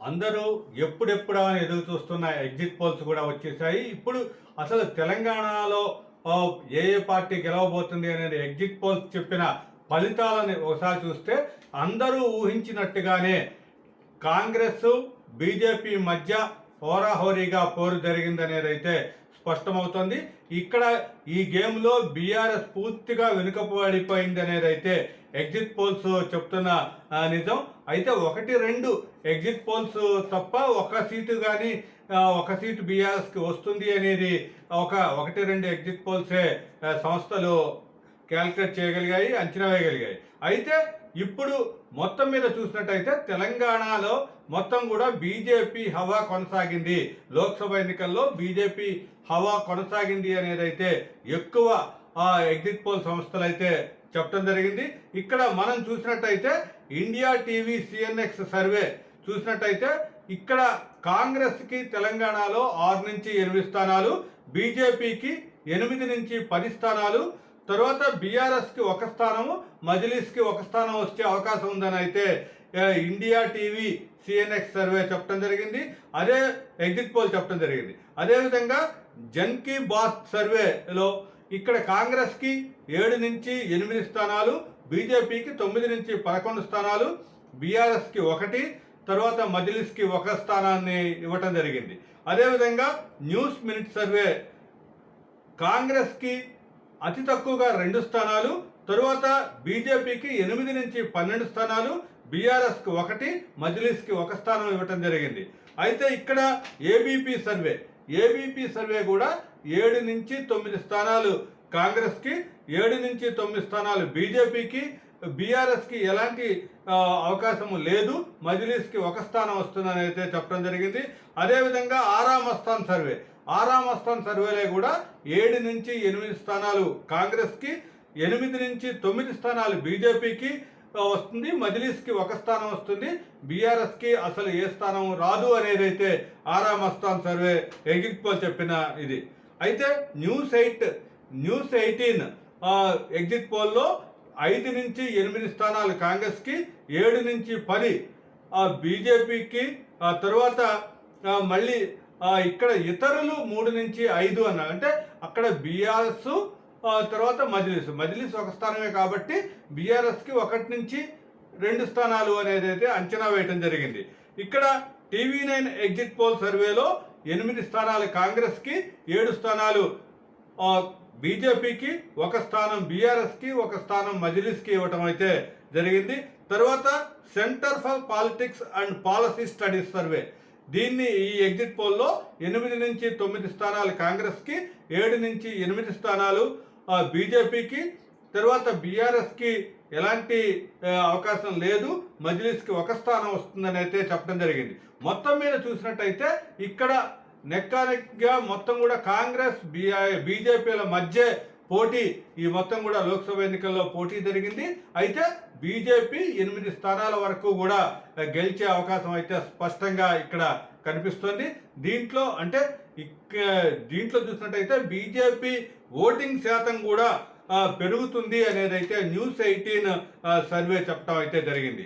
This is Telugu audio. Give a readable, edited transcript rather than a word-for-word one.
అందరూ ఎప్పుడెప్పుడా అని ఎదురు చూస్తున్న ఎగ్జిట్ పోల్స్ కూడా వచ్చేసాయి. ఇప్పుడు అసలు తెలంగాణలో ఏ ఏ పార్టీ గెలవబోతుంది అనేది ఎగ్జిట్ పోల్స్ చెప్పిన ఫలితాలని ఒకసారి చూస్తే అందరూ ఊహించినట్టుగానే కాంగ్రెస్ బీజేపీ మధ్య హోరాహోరీగా పోరు జరిగిందనేది అయితే స్పష్టమవుతోంది. ఇక్కడ ఈ గేమ్లో బీఆర్ఎస్ పూర్తిగా వెనుకబడిపోయింది అనేది అయితే ఎగ్జిట్ పోల్స్ చెప్తున్న నిజం. అయితే 1-2 ఎగ్జిట్ పోల్స్ తప్ప ఒక సీటు కానీ ఒక సీటు బీఆర్ఎస్కి వస్తుంది అనేది 1-2 ఎగ్జిట్ పోల్సే సంస్థలు క్యాలిక్యులేట్ చేయగలిగాయి, అంచనా వేయగలిగాయి. అయితే ఇప్పుడు మొత్తం మీద చూసినట్టయితే తెలంగాణలో మొత్తం కూడా బీజేపీ హవా కొనసాగింది. లోక్సభ ఎన్నికల్లో బీజేపీ హవా కొనసాగింది అనేది అయితే ఎక్కువ ఎగ్జిట్ పోల్ సంస్థలు అయితే చెప్పడం జరిగింది. ఇక్కడ మనం చూసినట్టయితే ఇండియా టీవీ సిఎన్ఎక్స్ సర్వే చూసినట్టయితే ఇక్కడ కాంగ్రెస్కి తెలంగాణలో 6 నుంచి 8 స్థానాలు, బీజేపీకి 8 నుంచి 10 స్థానాలు, తర్వాత బీఆర్ఎస్కి 1 స్థానము, మజ్లిస్కి 1 స్థానం వచ్చే అవకాశం ఉందని అయితే ఇండియా టీవీ సిఎన్ఎక్స్ సర్వే చెప్పడం జరిగింది. అదే ఎగ్జిట్ పోల్ చెప్పడం జరిగింది. అదేవిధంగా జన్ కీ బాత్ సర్వేలో ఇక్కడ కాంగ్రెస్కి 7 నుంచి 8 స్థానాలు, బీజేపీకి 9 నుంచి 11 స్థానాలు, బీఆర్ఎస్కి 1, తర్వాత మజ్లిస్కి 1 స్థానాన్ని ఇవ్వటం జరిగింది. అదేవిధంగా న్యూస్ మినిట్ సర్వే కాంగ్రెస్కి అతి తక్కువగా 2 స్థానాలు, తరువాత బీజేపీకి 8 నుంచి 12 స్థానాలు, బీఆర్ఎస్కి 1, మజ్లిస్కి 1 స్థానం ఇవ్వటం జరిగింది. అయితే ఇక్కడ ఏబీపీ సర్వే కూడా 7 నుంచి 9 స్థానాలు కాంగ్రెస్కి, 7 నుంచి 9 స్థానాలు బీజేపీకి, బీఆర్ఎస్కి ఎలాంటి అవకాశం లేదు, మజ్లిస్కి 1 స్థానం వస్తుందని అయితే చెప్పడం జరిగింది. అదేవిధంగా ఆరామ్ అస్థాన్ సర్వేలో కూడా 7 నుంచి 8 స్థానాలు కాంగ్రెస్కి, 8 నుంచి 9 స్థానాలు బీజేపీకి వస్తుంది, మజ్లిస్కి 1 స్థానం వస్తుంది, బీఆర్ఎస్కి అసలు ఏ స్థానం రాదు అనేది అయితే ఆరామ్ అస్థాన్ సర్వే ఎగ్జిట్ పోల్ చెప్పిన ఇది. అయితే న్యూస్ 18 ఎగ్జిట్ పోల్లో 5 నుంచి 8 స్థానాలు కాంగ్రెస్కి, 7 నుంచి 10 బీజేపీకి, తర్వాత మళ్ళీ ఇక్కడ ఇతరులు 3 నుంచి 5 అన్నారు. అంటే అక్కడ బీఆర్ఎస్ తర్వాత మజ్లిస్ 1 స్థానమే కాబట్టి బీఆర్ఎస్కి 1 నుంచి 2 స్థానాలు అనేది అయితే అంచనా వేయటం జరిగింది. ఇక్కడ TV9 ఎగ్జిట్ పోల్ సర్వేలో 8 స్థానాలు కాంగ్రెస్కి, 7 స్థానాలు బీజేపీకి, 1 స్థానం బీఆర్ఎస్కి, 1 స్థానం మజ్లిస్కి ఇవ్వటం అయితే జరిగింది. తర్వాత centre for politics and policy studies survey ఈ ఎగ్జిట్ పోల్లో 8 నుంచి 9 స్థానాలు కాంగ్రెస్కి, 7 నుంచి 8 స్థానాలు బీజేపీకి, తర్వాత బీఆర్ఎస్కి ఎలాంటి అవకాశం లేదు, మజ్లిస్కి 1 స్థానం వస్తుందని అయితే చెప్పడం జరిగింది. మొత్తం మీద చూసినట్టయితే ఇక్కడ నెక్కానెక్గా మొత్తం కూడా కాంగ్రెస్ బీజేపీల మధ్య పోటీ ఈ మొత్తం కూడా లోక్సభ ఎన్నికల్లో పోటీ జరిగింది. అయితే బీజేపీ 8 స్థానాల వరకు కూడా గెలిచే అవకాశం అయితే స్పష్టంగా ఇక్కడ కనిపిస్తుంది. దీంట్లో చూసినట్టయితే బీజేపీ ఓటింగ్ శాతం కూడా పెరుగుతుంది అనేది అయితే న్యూస్ 18 సర్వే చెప్పడం అయితే జరిగింది.